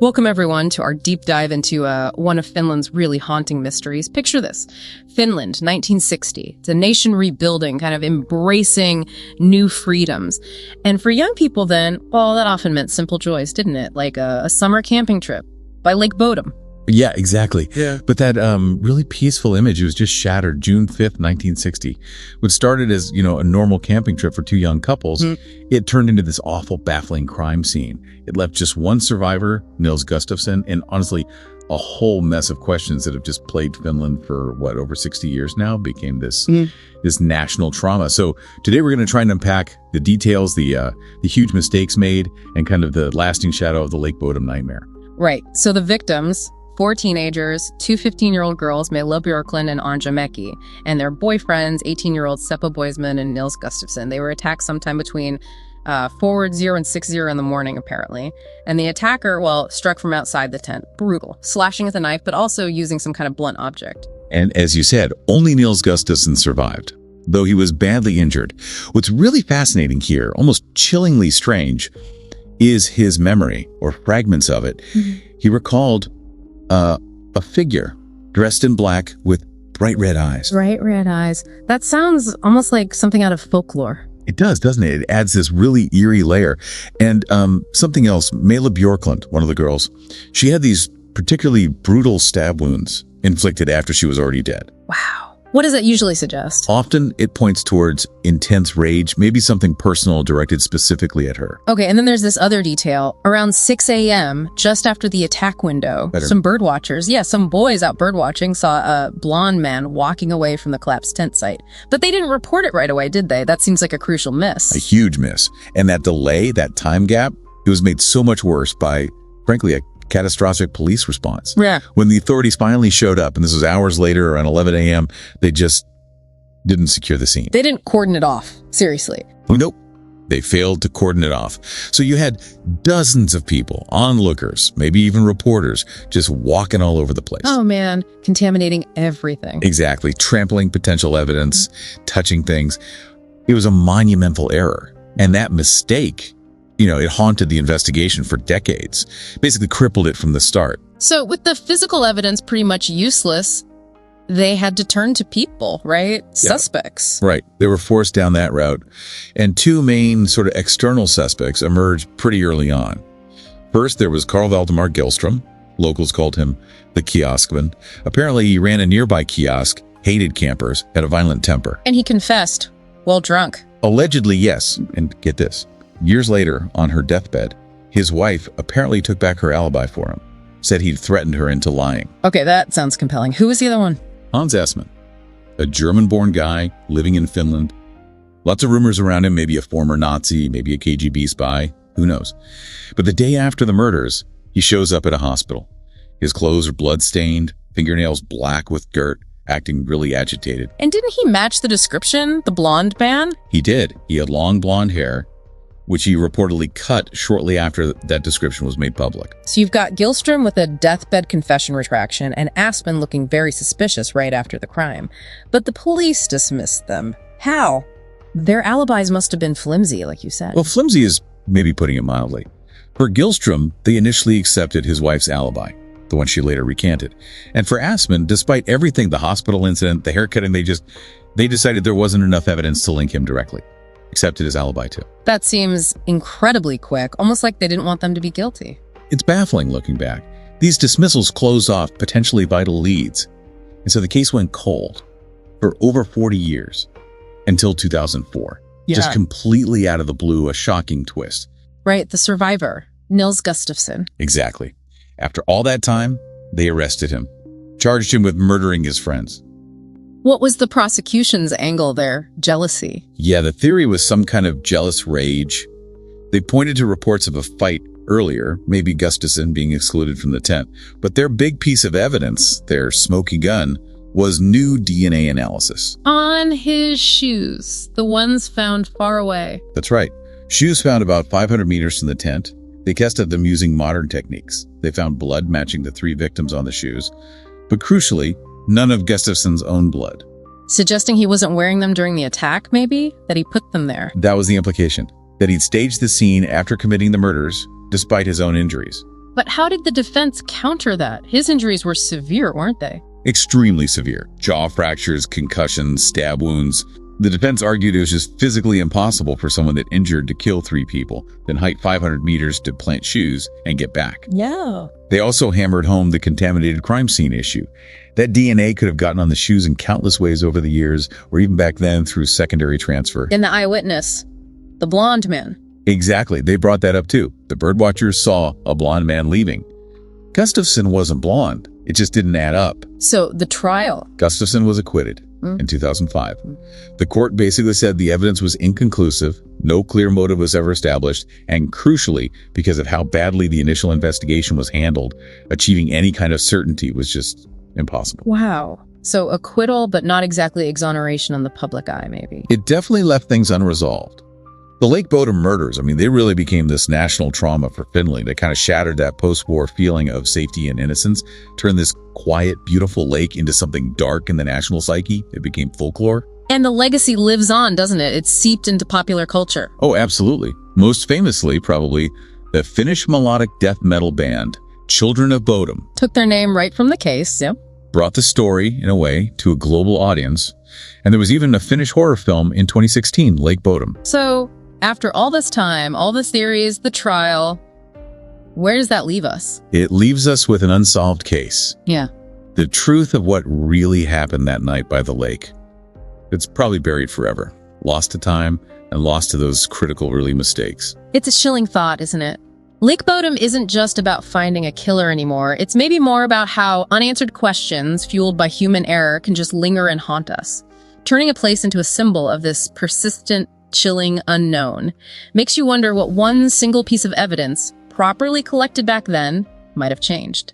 Welcome, everyone, to our deep dive into one of Finland's really haunting mysteries. Picture this. Finland, 1960. It's a nation rebuilding, kind of embracing new freedoms. And for young people then, well, that often meant simple joys, didn't it? Like a summer camping trip by Lake Bodom. Yeah, exactly. Yeah. But that really peaceful image was just shattered June 5th, 1960. What started as, a normal camping trip for two young couples, it turned into this awful, baffling crime scene. It left just one survivor, Nils Gustafsson, and honestly, a whole mess of questions that have just plagued Finland for, over 60 years now, became this national trauma. So today we're going to try and unpack the details, the huge mistakes made, and kind of the lasting shadow of the Lake Bodom nightmare. Right. So the victims... 4 teenagers, 2 15-year-old girls, Mela Björklund and Anja Mäki, and their boyfriends, 18-year-old Seppo Boisman and Nils Gustafsson. They were attacked sometime between 4:00 and 6:00 in the morning, apparently. And the attacker, struck from outside the tent. Brutal. Slashing with a knife, but also using some kind of blunt object. And as you said, only Nils Gustafsson survived, though he was badly injured. What's really fascinating here, almost chillingly strange, is his memory, or fragments of it. He recalled a figure dressed in black with bright red eyes. Bright red eyes. That sounds almost like something out of folklore. It does, doesn't it? It adds this really eerie layer. And something else, Mela Björklund, one of the girls, she had these particularly brutal stab wounds inflicted after she was already dead. Wow. What does that usually suggest? Often it points towards intense rage, maybe something personal directed specifically at her. Okay, and then there's this other detail. Around 6 a.m., just after the attack window, some bird watchers, some boys out bird watching saw a blonde man walking away from the collapsed tent site. But they didn't report it right away, did they? That seems like a crucial miss. A huge miss. And that delay, that time gap, it was made so much worse by, frankly, a catastrophic police response. Yeah. When the authorities finally showed up, and this was hours later around 11 a.m., they just didn't secure the scene. They didn't cordon it off. Seriously. Nope. They failed to cordon it off. So you had dozens of people, onlookers, maybe even reporters, just walking all over the place. Oh, man. Contaminating everything. Exactly. Trampling potential evidence, touching things. It was a monumental error. And that mistake, it haunted the investigation for decades, basically crippled it from the start. So with the physical evidence pretty much useless, they had to turn to people, right? Yeah. Suspects. Right. They were forced down that route. And two main sort of external suspects emerged pretty early on. First, there was Carl Valdemar Gillstrom. Locals called him the Kioskman. Apparently, he ran a nearby kiosk, hated campers, had a violent temper. And he confessed, while drunk. Allegedly, yes. And get this. Years later, on her deathbed, his wife apparently took back her alibi for him, said he'd threatened her into lying. Okay, that sounds compelling. Who was the other one? Hans Essman, a German-born guy living in Finland. Lots of rumors around him, maybe a former Nazi, maybe a KGB spy, who knows. But the day after the murders, he shows up at a hospital. His clothes are blood-stained, fingernails black with dirt, acting really agitated. And didn't he match the description, the blonde man? He did. He had long blonde hair, which he reportedly cut shortly after that description was made public. So you've got Gillstrom with a deathbed confession retraction and Aspen looking very suspicious right after the crime. But the police dismissed them. How? Their alibis must have been flimsy, like you said. Well, flimsy is maybe putting it mildly. For Gillstrom, they initially accepted his wife's alibi, the one she later recanted. And for Aspen, despite everything, the hospital incident, the haircutting, they decided there wasn't enough evidence to link him directly. Accepted his alibi too. That seems incredibly quick, almost like they didn't want them to be guilty. It's baffling looking back. These dismissals closed off potentially vital leads. And so the case went cold for over 40 years until 2004. Yeah. Just completely out of the blue, a shocking twist. Right, the survivor, Nils Gustafsson. Exactly. After all that time, they arrested him, charged him with murdering his friends. What was the prosecution's angle there? Jealousy? Yeah, the theory was some kind of jealous rage. They pointed to reports of a fight earlier, maybe Gustafsson being excluded from the tent. But their big piece of evidence, their smoky gun, was new DNA analysis. On his shoes, the ones found far away. That's right. Shoes found about 500 meters from the tent. They tested them using modern techniques. They found blood matching the 3 victims on the shoes. But crucially, none of Gustafsson's own blood. Suggesting he wasn't wearing them during the attack, maybe? That he put them there. That was the implication. That he'd staged the scene after committing the murders, despite his own injuries. But how did the defense counter that? His injuries were severe, weren't they? Extremely severe. Jaw fractures, concussions, stab wounds. The defense argued it was just physically impossible for someone that injured to kill 3 people, then hike 500 meters to plant shoes and get back. Yeah. They also hammered home the contaminated crime scene issue. That DNA could have gotten on the shoes in countless ways over the years, or even back then through secondary transfer. And the eyewitness, the blonde man. Exactly. They brought that up too. The birdwatchers saw a blonde man leaving. Gustafsson wasn't blonde. It just didn't add up. So the trial. Gustafsson was acquitted in 2005. The court basically said the evidence was inconclusive, no clear motive was ever established, and crucially, because of how badly the initial investigation was handled, achieving any kind of certainty was just impossible. Wow. So acquittal, but not exactly exoneration on the public eye, maybe. It definitely left things unresolved. The Lake Bodom murders, they really became this national trauma for Finland. It kind of shattered that post-war feeling of safety and innocence, turned this quiet, beautiful lake into something dark in the national psyche. It became folklore. And the legacy lives on, doesn't it? It's seeped into popular culture. Oh, absolutely. Most famously, probably, the Finnish melodic death metal band, Children of Bodom. Took their name right from the case, yeah. Brought the story, in a way, to a global audience. And there was even a Finnish horror film in 2016, Lake Bodom. So, after all this time, all the theories, the trial, where does that leave us? It leaves us with an unsolved case. Yeah. The truth of what really happened that night by the lake. It's probably buried forever, lost to time, and lost to those critical early mistakes. It's a chilling thought, isn't it? Lake Bodom isn't just about finding a killer anymore. It's maybe more about how unanswered questions fueled by human error can just linger and haunt us. Turning a place into a symbol of this persistent, chilling unknown makes you wonder what one single piece of evidence, properly collected back then, might have changed.